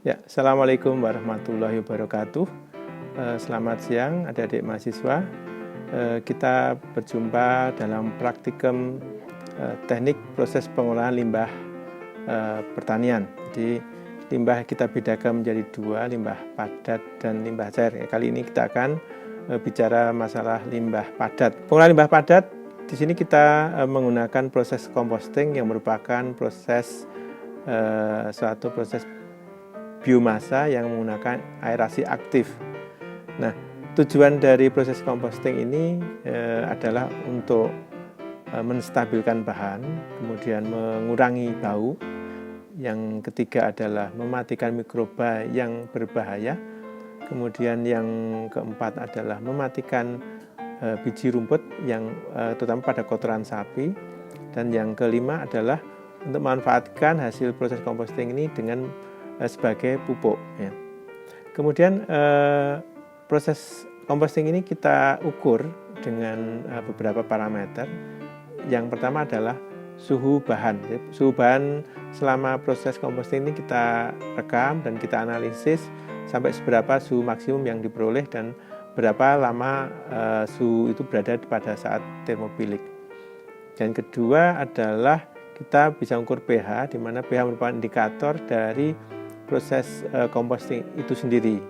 Ya, Assalamualaikum warahmatullahi wabarakatuh. Selamat siang adik-adik mahasiswa. Kita berjumpa dalam praktikum teknik proses pengolahan limbah pertanian. Jadi limbah kita bedakan menjadi dua, limbah padat dan limbah cair. Kali ini kita akan bicara masalah limbah padat. Pengolahan limbah padat di sini kita menggunakan proses composting yang merupakan suatu proses biomasa yang menggunakan aerasi aktif. Nah, tujuan dari proses composting ini adalah untuk menstabilkan bahan, kemudian mengurangi bau. Yang ketiga adalah mematikan mikroba yang berbahaya. Kemudian yang keempat adalah mematikan biji rumput yang terutama pada kotoran sapi. Dan yang kelima adalah untuk memanfaatkan hasil proses composting ini dengan sebagai pupuk. Ya. Kemudian proses composting ini kita ukur dengan beberapa parameter. Yang pertama adalah suhu bahan. Suhu bahan selama proses composting ini kita rekam dan kita analisis sampai seberapa suhu maksimum yang diperoleh dan berapa lama suhu itu berada pada saat termopilik. Dan kedua adalah kita bisa ukur pH, di mana pH merupakan indikator dari proses composting itu sendiri.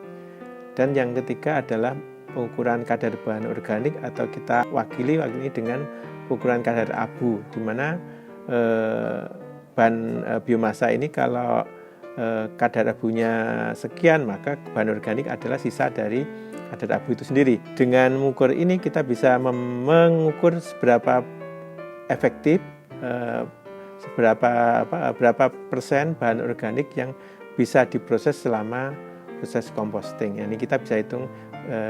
Dan yang ketiga adalah pengukuran kadar bahan organik atau kita wakili dengan pengukuran kadar abu, di mana bahan biomasa ini kalau kadar abunya sekian, maka bahan organik adalah sisa dari kadar abu itu sendiri. Dengan mengukur ini kita bisa mengukur seberapa efektif, berapa persen bahan organik yang bisa diproses selama proses composting. Ini kita bisa hitung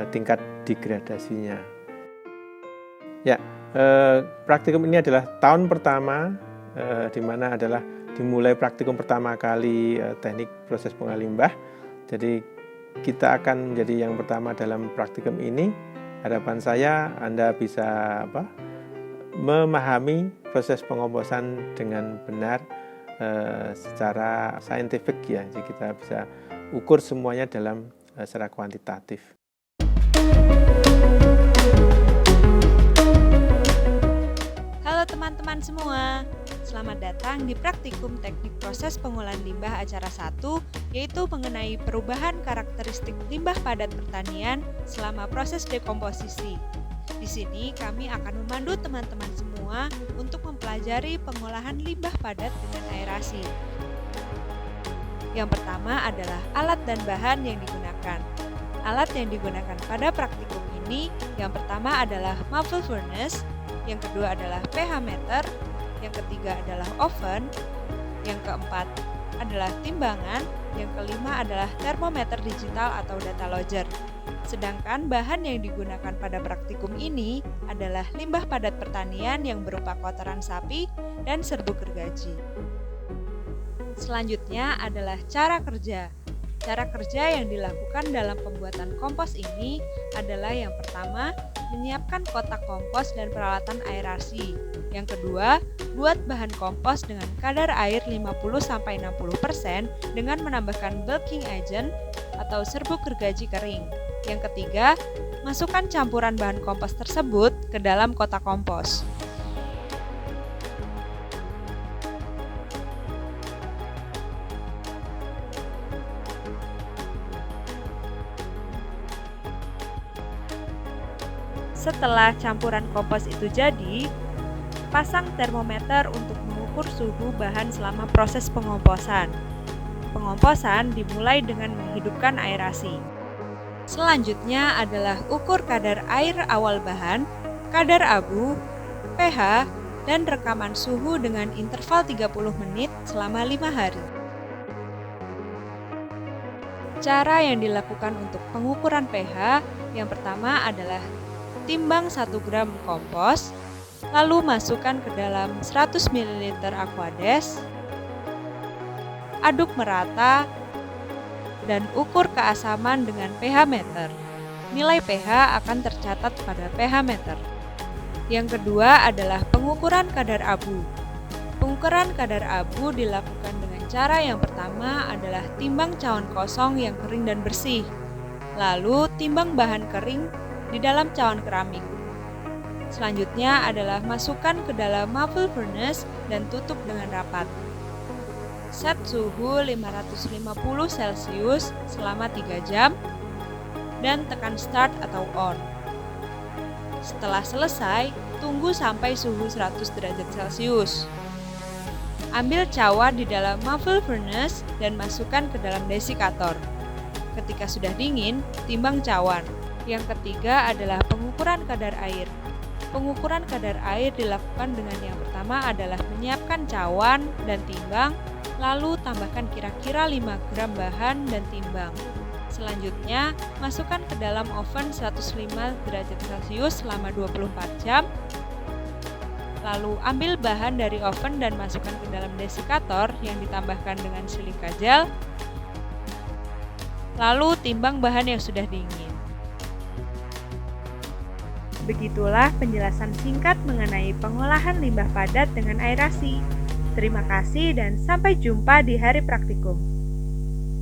tingkat degradasinya. Ya, praktikum ini adalah tahun pertama, di mana adalah dimulai praktikum pertama kali teknik proses pengolahan limbah. Jadi kita akan menjadi yang pertama dalam praktikum ini. Harapan saya Anda bisa memahami proses pengomposan dengan benar secara saintifik, ya. Jadi kita bisa ukur semuanya dalam secara kuantitatif. Halo teman-teman semua, selamat datang di praktikum teknik proses pengolahan limbah acara 1, yaitu mengenai perubahan karakteristik limbah padat pertanian selama proses dekomposisi. Di sini kami akan memandu teman-teman semua untuk mempelajari pengolahan limbah padat dengan aerasi. Yang pertama adalah alat dan bahan yang digunakan. Alat yang digunakan pada praktikum ini yang pertama adalah muffle furnace, yang kedua adalah pH meter, yang ketiga adalah oven, yang keempat adalah timbangan, yang kelima adalah termometer digital atau data logger. Sedangkan bahan yang digunakan pada praktikum ini adalah limbah padat pertanian yang berupa kotoran sapi dan serbuk gergaji. Selanjutnya adalah cara kerja. Cara kerja yang dilakukan dalam pembuatan kompos ini adalah yang pertama, menyiapkan kotak kompos dan peralatan aerasi. Yang kedua, buat bahan kompos dengan kadar air 50-60% dengan menambahkan bulking agent atau serbuk gergaji kering. Yang ketiga, masukkan campuran bahan kompos tersebut ke dalam kotak kompos. Setelah campuran kompos itu jadi, pasang termometer untuk mengukur suhu bahan selama proses pengomposan. Pengomposan dimulai dengan menghidupkan aerasi. Selanjutnya adalah ukur kadar air awal bahan, kadar abu, pH, dan rekaman suhu dengan interval 30 menit selama 5 hari. Cara yang dilakukan untuk pengukuran pH yang pertama adalah timbang 1 gram kompos, lalu masukkan ke dalam 100 ml Aquades, aduk merata, dan ukur keasaman dengan pH meter. Nilai pH akan tercatat pada pH meter. Yang kedua adalah pengukuran kadar abu. Pengukuran kadar abu dilakukan dengan cara yang pertama adalah timbang cawan kosong yang kering dan bersih, lalu timbang bahan kering di dalam cawan keramik. Selanjutnya adalah masukkan ke dalam muffle furnace dan tutup dengan rapat. Set suhu 550 Celcius selama 3 jam dan tekan start atau on. Setelah selesai, tunggu sampai suhu 100 derajat Celcius. Ambil cawan di dalam muffle furnace dan masukkan ke dalam desikator. Ketika sudah dingin, timbang cawan. Yang ketiga adalah pengukuran kadar air. Pengukuran kadar air dilakukan dengan yang pertama adalah menyiapkan cawan dan timbang, lalu tambahkan kira-kira 5 gram bahan dan timbang. Selanjutnya, masukkan ke dalam oven 105 derajat Celcius selama 24 jam. Lalu ambil bahan dari oven dan masukkan ke dalam desikator yang ditambahkan dengan silika gel. Lalu timbang bahan yang sudah dingin. Begitulah penjelasan singkat mengenai pengolahan limbah padat dengan aerasi. Terima kasih dan sampai jumpa di hari praktikum.